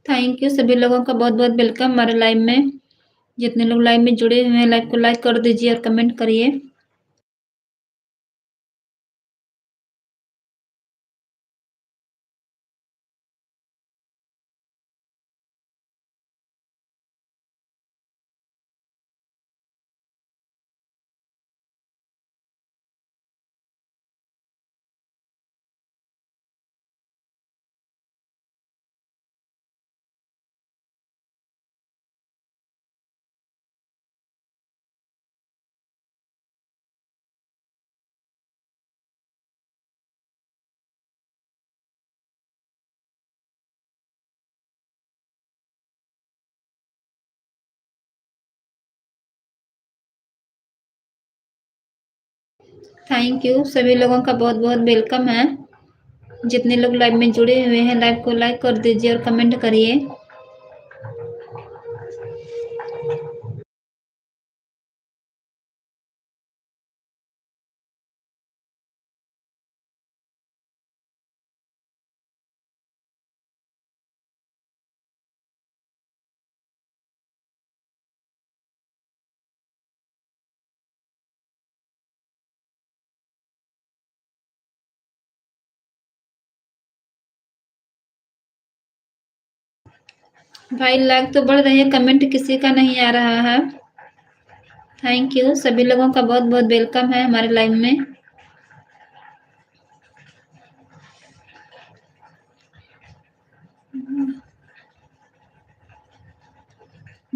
Thank you सभी लोगों का बहुत-बहुत वेलकम हमारे लाइव में। जितने लोग लाइव में जुड़े हुए हैं लाइव को लाइक कर दीजिए और कमेंट करिए। थैंक यू सभी लोगों का बहुत-बहुत वेलकम है। जितने लोग लाइव में जुड़े हुए हैं लाइव को लाइक कर दीजिए और कमेंट करिए। भाई लाइक तो बढ़ रही है, कमेंट किसी का नहीं आ रहा है। थैंक यू सभी लोगों का बहुत-बहुत वेलकम है हमारे लाइव में।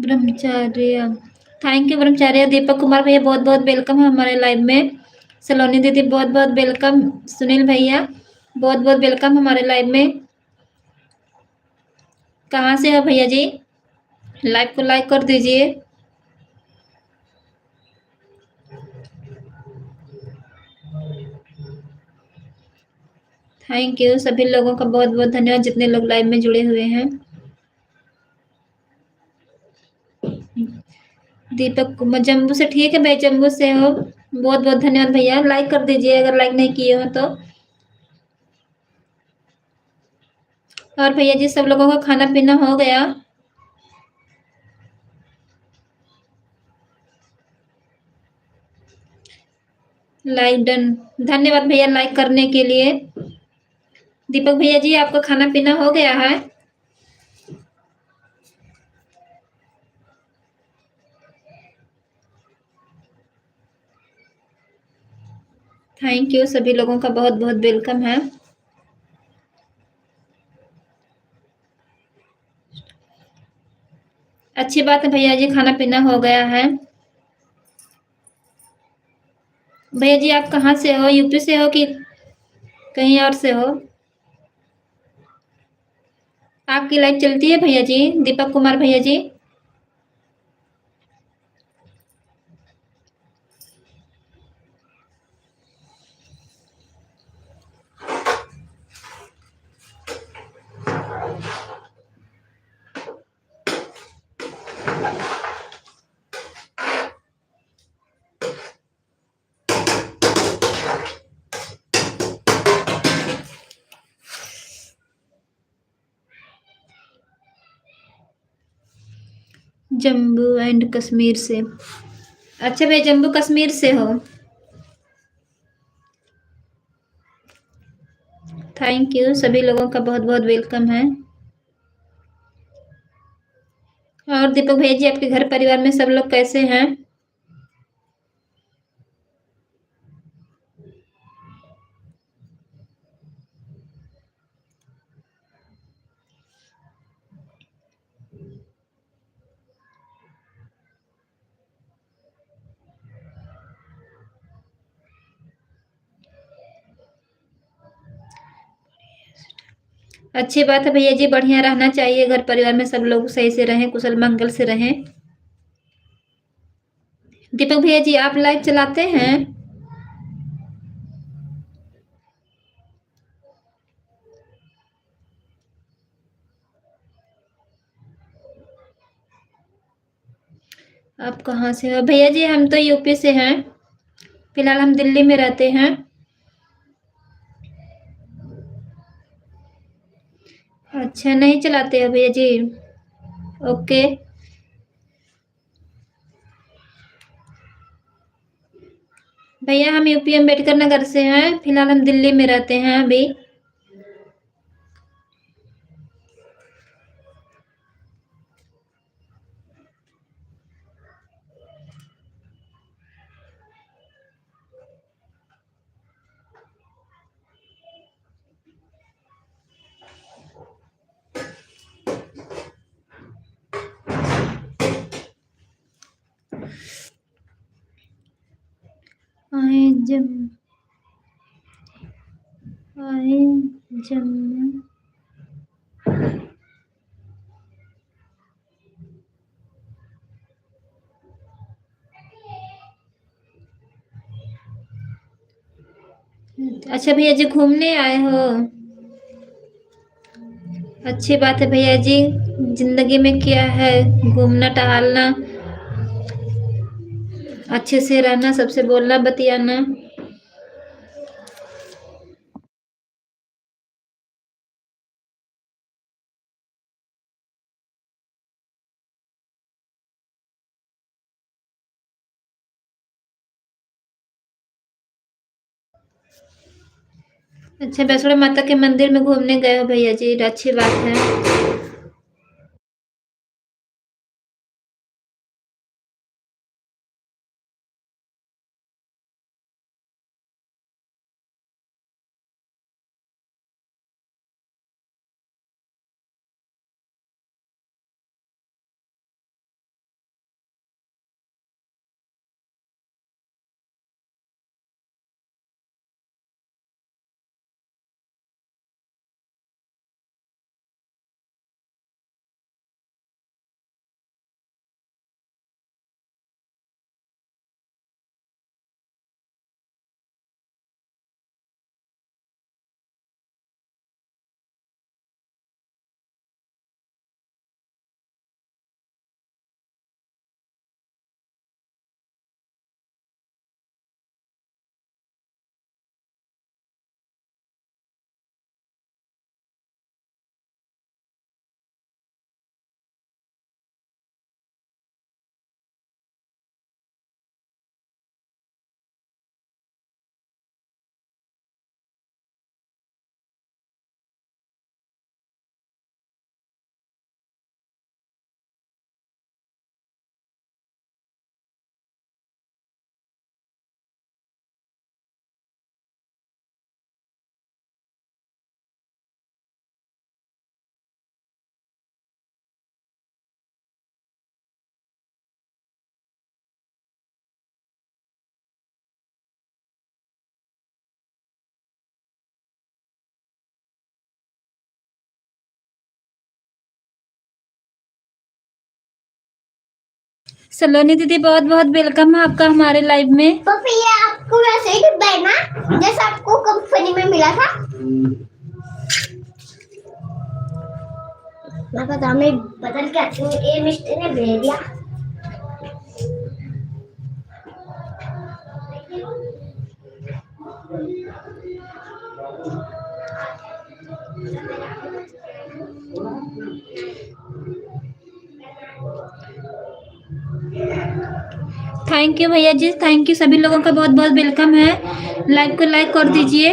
ब्रह्मचार्य थैंक यू ब्रह्मचार्य। दीपक कुमार भैया बहुत-बहुत वेलकम है हमारे लाइव में। सलोनी दीदी बहुत-बहुत वेलकम। सुनील भैया बहुत-बहुत वेलकम हमारे लाइव में। कहाँ से हो भैया जी? लाइव को लाइक कर दीजिए। थैंक यू सभी लोगों का बहुत-बहुत धन्यवाद जितने लोग लाइव में जुड़े हुए हैं। दीपक कुमार जम्मू से, ठीक है भाई, जम्मू से हो। बहुत-बहुत धन्यवाद भैया। लाइक कर दीजिए अगर लाइक नहीं किए हो तो। और भैया जी सब लोगों का खाना पीना हो गया? Like done. धन्यवाद भैया लाइक करने के लिए। दीपक भैया जी आपका खाना पीना हो गया है? थैंक यू सभी लोगों का बहुत-बहुत वेलकम है। अच्छी बात है भैया जी, खाना पीना हो गया है। भैया जी आप कहाँ से हो? यूपी से हो कि कहीं और से हो? आपकी लाइव चलती है भैया जी? दीपक कुमार भैया जी? जम्मू एंड कश्मीर से। अच्छा भैया जम्मू कश्मीर से हो। थैंक यू सभी लोगों का बहुत-बहुत वेलकम है। और दीपक भैया जी आपके घर परिवार में सब लोग कैसे हैं? अच्छी बात है भैया जी, बढ़िया रहना चाहिए। घर परिवार में सब लोग सही से रहें, कुशल मंगल से रहें। दीपक भैया जी आप लाइव चलाते हैं? आप कहाँ से हो? भैया जी हम तो यूपी से हैं। फिलहाल हम दिल्ली में रहते हैं। अच्छा, नहीं चलाते हो भैया जी? ओके। भैया हम यूपी अम्बेडकर नगर से हैं, फिलहाल हम दिल्ली में रहते हैं अभी। आए जम आए जम्मू। अच्छा भैया जी, घूमने आए हो? अच्छी बात है भैया जी। जिंदगी में क्या है, घूमना टहलना, अच्छे से रहना, सबसे बोलना बतियाना। अच्छा, वैष्णो माता के मंदिर में घूमने गए हो भैया जी, अच्छी बात है। सलोनी दीदी, बहुत बहुत वेलकम है आपका हमारे लाइव में। पापा ये आपको वैसे ही डिब्बा है ना जैसा आपको कंपनी में मिला था? मैं पता मैं बदल के आती हूँ, ये मिस्टर ने भेज दिया। थैंक यू भैया जी, थैंक यू। सभी लोगों का बहुत बहुत वेलकम है। लाइव को लाइक कर दीजिए।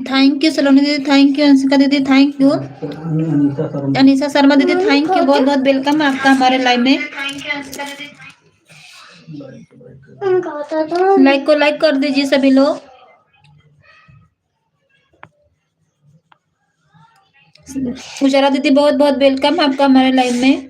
थैंक यू सलोनी दीदी, थैंक यू अंशिका दीदी, थैंक यू अनीसा शर्मा दीदी, थैंक यू, बहुत बहुत वेलकम है आपका हमारे लाइव में। लाइक को लाइक कर दीजिए सभी लोग। उजाला दीदी बहुत बहुत वेलकम आपका हमारे लाइव में।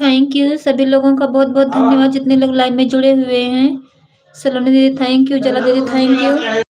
थैंक यू सभी लोगों का बहुत बहुत धन्यवाद जितने लोग लाइव में जुड़े हुए हैं। सलोनी दीदी थैंक यू, उजाला दीदी थैंक यू।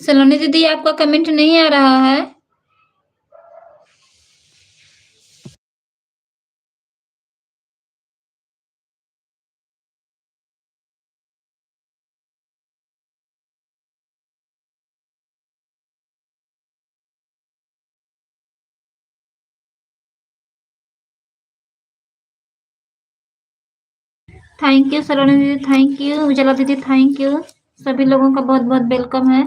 सलोनी दीदी आपका कमेंट नहीं आ रहा है। थैंक यू सलोनी दीदी थैंक यू, उजाला दीदी थैंक यू। सभी लोगों का बहुत बहुत वेलकम है।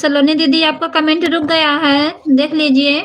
सलोनी दीदी आपका कमेंट रुक गया है, देख लीजिए।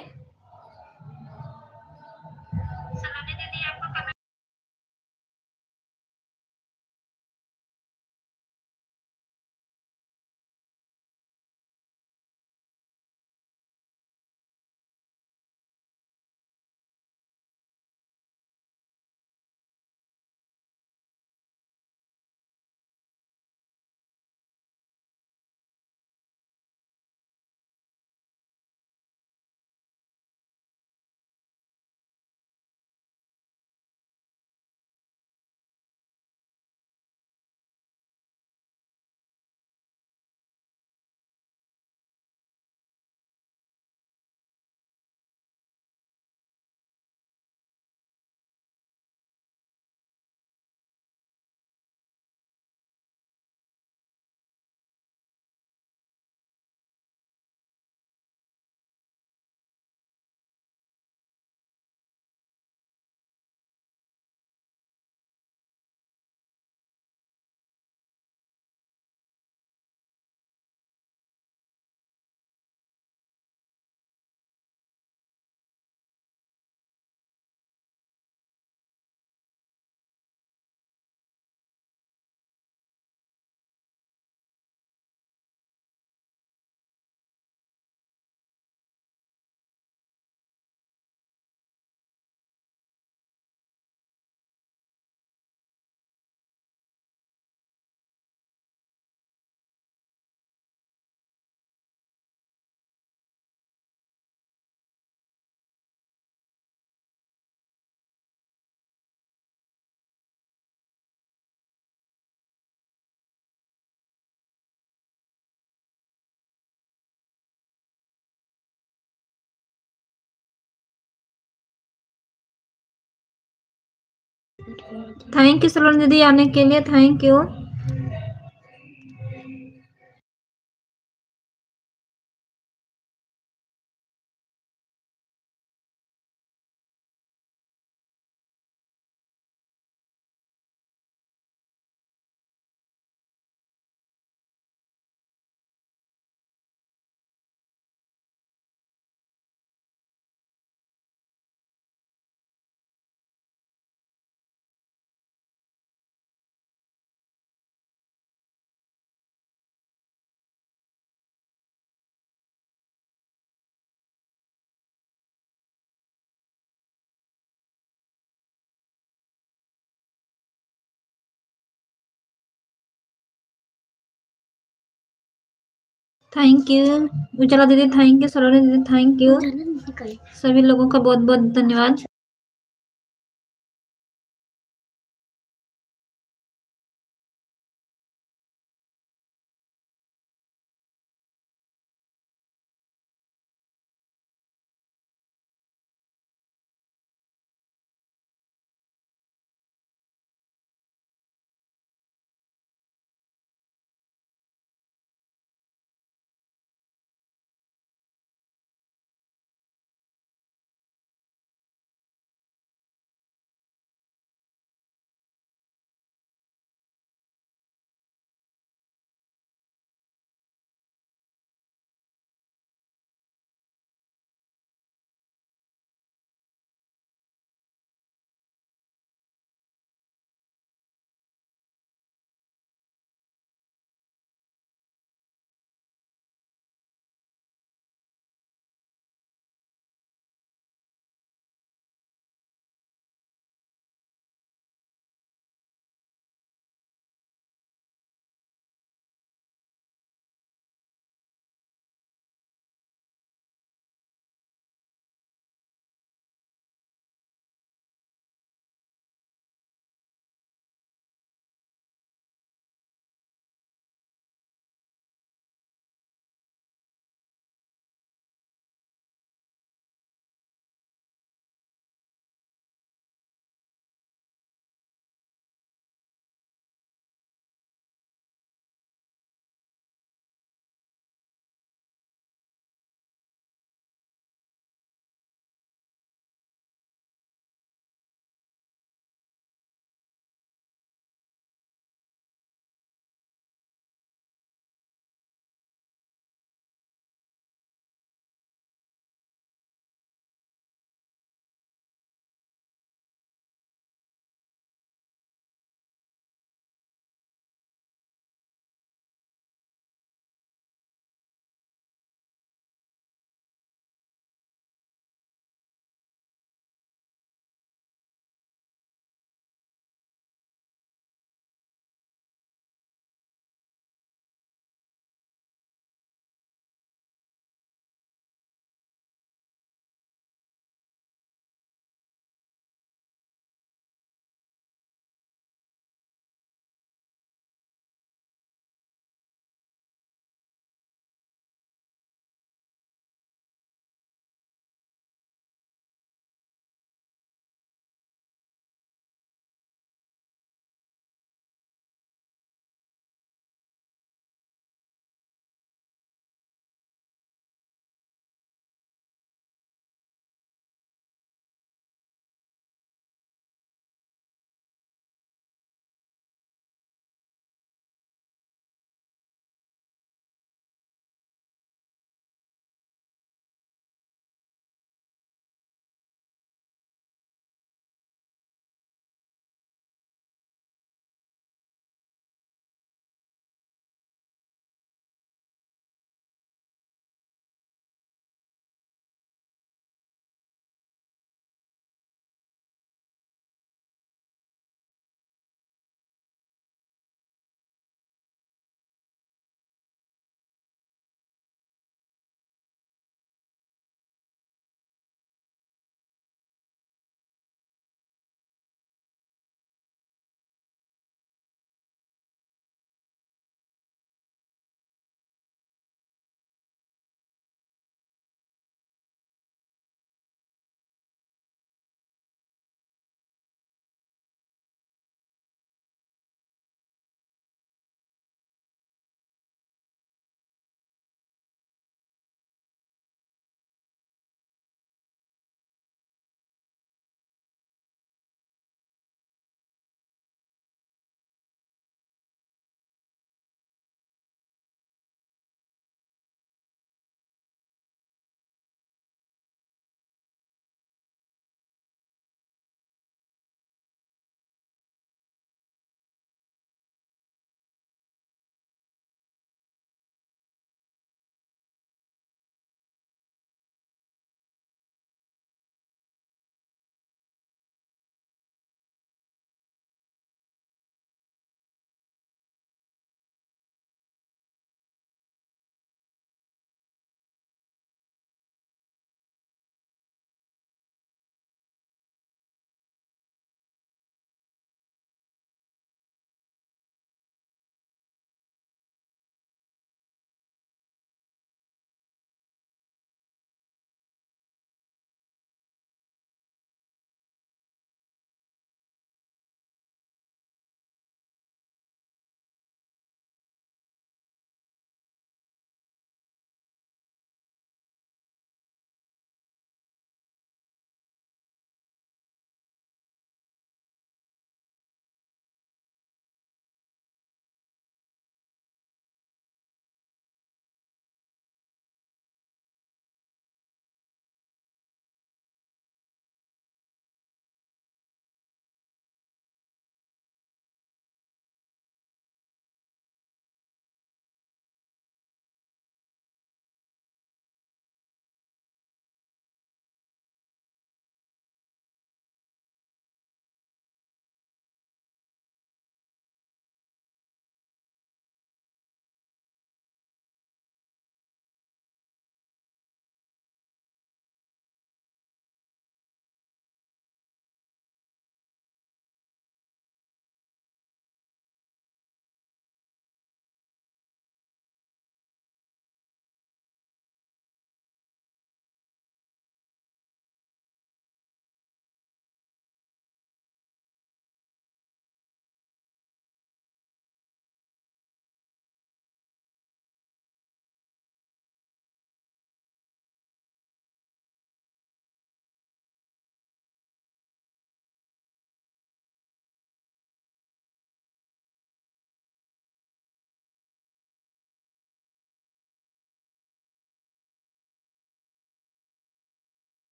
थैंक यू सलोनी दीदी आने के लिए, थैंक यू। थैंक यू उजाला दीदी, थैंक यू सलोनी दीदी, थैंक यू। सभी लोगों का बहुत बहुत धन्यवाद।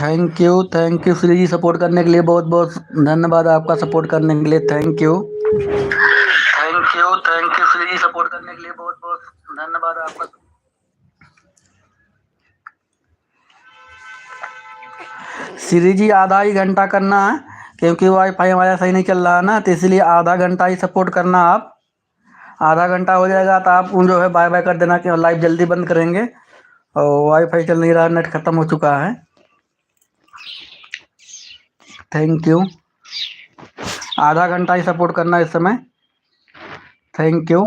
Thank you Shri ji, support करने के लिए बहुत बहुत धन्यवाद आपका, सपोर्ट करने के लिए thank you Shri ji, support करने के लिए बहुत बहुत धन्यवाद आपका। श्री जी आधा ही घंटा करना है, क्योंकि वाईफाई हमारा सही नहीं चल रहा है ना, तो इसलिए आधा घंटा ही सपोर्ट करना आप। आधा घंटा हो जाएगा तो आप जो है बाय बाय कर देना, कि लाइव जल्दी बंद करेंगे और वाईफाई चल नहीं रहा, नेट खत्म हो चुका है। थैंक यू, आधा घंटा ही सपोर्ट करना इस समय। थैंक यू,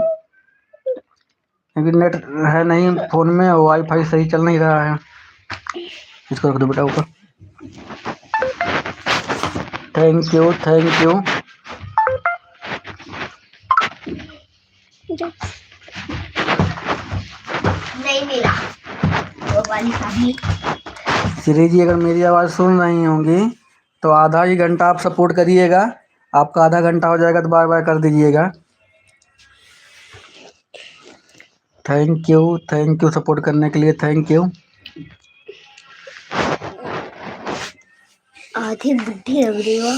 क्योंकि नेट है नहीं फ़ोन में और वाईफाई सही चल नहीं रहा है। इसको रख दो बेटा ऊपर। थैंक यू नहीं मिला वो वाली कहानी। श्री जी अगर मेरी आवाज़ सुन रही होंगी तो आधा ही घंटा आप सपोर्ट करिएगा, आपका आधा घंटा हो जाएगा तो बाय बाय कर दीजिएगा। थैंक यू सपोर्ट करने के लिए, थैंक यू। आधी बुद्धि लग रही हो।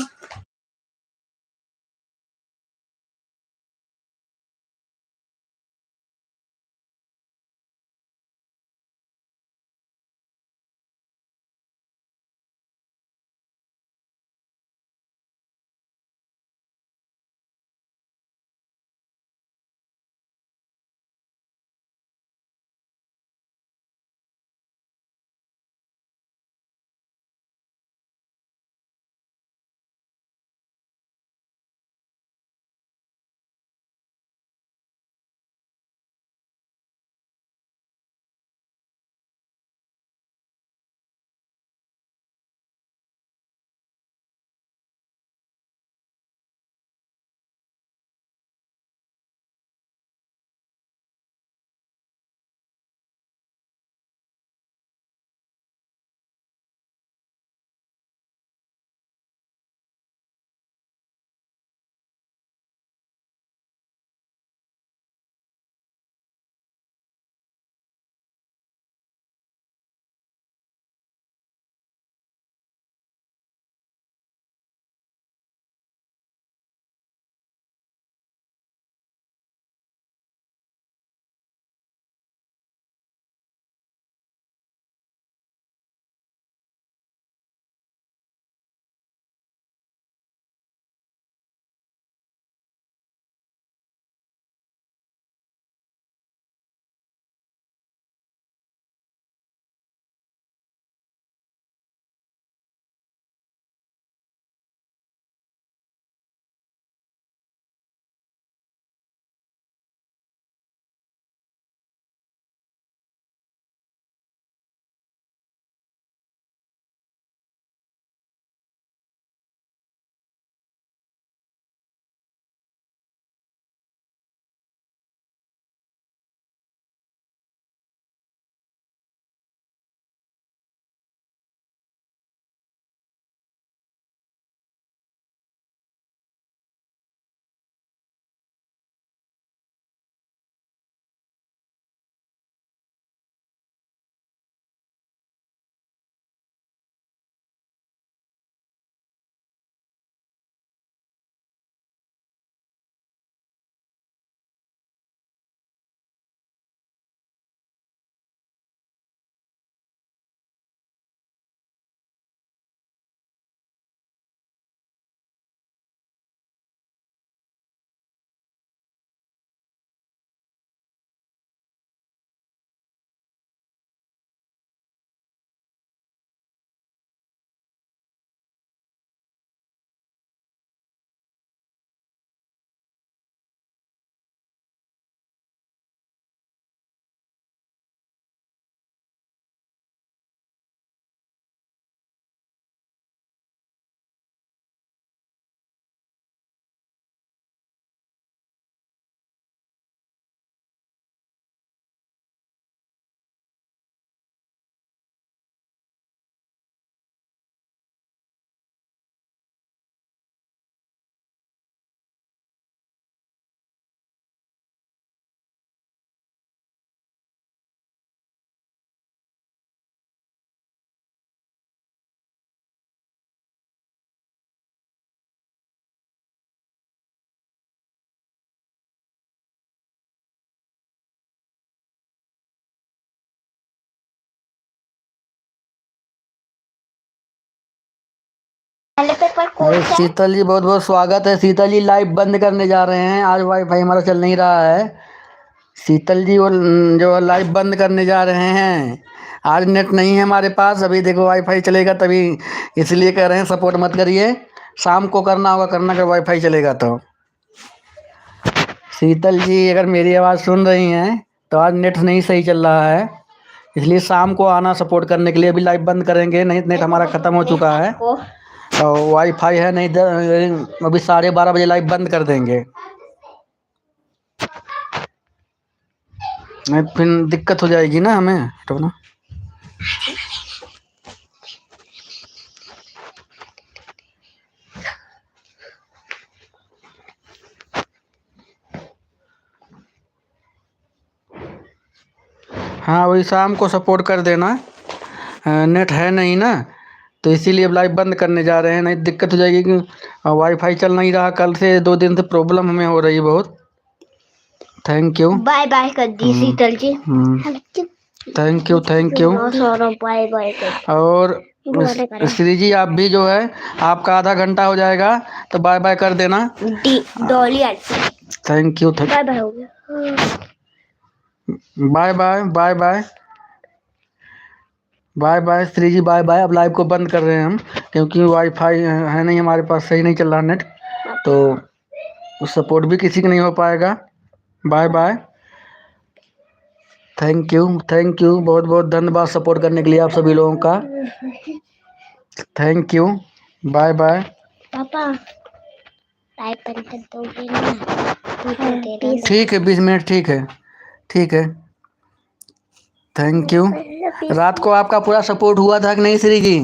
पहले पेपर कौन अरे सा? शीतल जी बहुत बहुत स्वागत है। शीतल जी लाइव बंद करने जा रहे हैं, आज वाईफाई हमारा चल नहीं रहा है। शीतल जी वो जो लाइव बंद करने जा रहे हैं, आज नेट नहीं है हमारे पास। अभी देखो वाईफाई चलेगा तभी, इसलिए कह रहे हैं सपोर्ट मत करिए, शाम को करना होगा, करना अगर वाईफाई चलेगा तो। शीतल जी अगर मेरी आवाज़ सुन रही हैं तो आज नेट नहीं सही चल रहा है, इसलिए शाम को आना सपोर्ट करने के लिए। अभी लाइव बंद करेंगे, नहीं नेट हमारा ख़त्म हो चुका है और वाईफाई है नहीं, अभी 12:30 बजे लाइव बंद कर देंगे, नहीं फिर दिक्कत हो जाएगी ना हमें। तो ना हाँ वही शाम को सपोर्ट कर देना। नेट है नहीं ना, तो इसीलिए अब लाइव बंद करने जा रहे हैं, नहीं दिक्कत हो जाएगी कि वाईफाई चल नहीं रहा, कल से 2 दिन से प्रॉब्लम हमें हो रही है बहुत। Thank you. बाय बाय कर दी Sheetal ji. Thank you thank you. Bye bye कर और श्री जी आप भी जो है, आपका आधा घंटा हो जाएगा तो बाय बाय कर देना। Dolly thank you. Bye bye हो गया। Bye bye bye bye bye bye Shri ji, bye bye. अब लाइव को बंद कर रहे हैं हम, क्योंकि वाईफाई है नहीं हमारे पास, सही नहीं चल रहा नेट, तो सपोर्ट भी किसी का नहीं हो पाएगा। Bye bye. थैंक यू बहुत बहुत धन्यवाद सपोर्ट करने के लिए आप सभी लोगों का। Thank you. Bye bye. पापा टाइप कर दोगे ना? ठीक है 20 मिनट, ठीक है ठीक है। Thank you. रात को आपका पूरा सपोर्ट हुआ था कि नहीं श्री जी?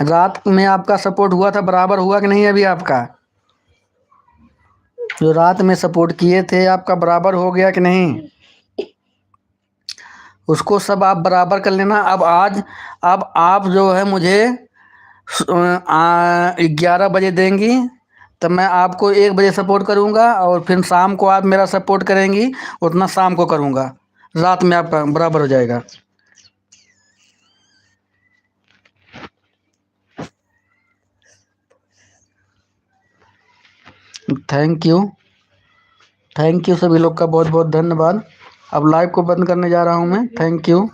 रात में आपका सपोर्ट हुआ था, बराबर हुआ कि नहीं अभी आपका? जो रात में सपोर्ट किए थे आपका बराबर हो गया कि नहीं? उसको सब आप बराबर कर लेना। अब आप जो है मुझे 11 बजे देंगी, तब मैं आपको 1 बजे सपोर्ट करूँगा, और फिर शाम को आप मेरा सपोर्ट करेंगी, उतना शाम को करूँगा, रात में आपका बराबर हो जाएगा। थैंक यू सभी लोग का बहुत बहुत धन्यवाद। अब लाइव को बंद करने जा रहा हूँ मैं। Thank you.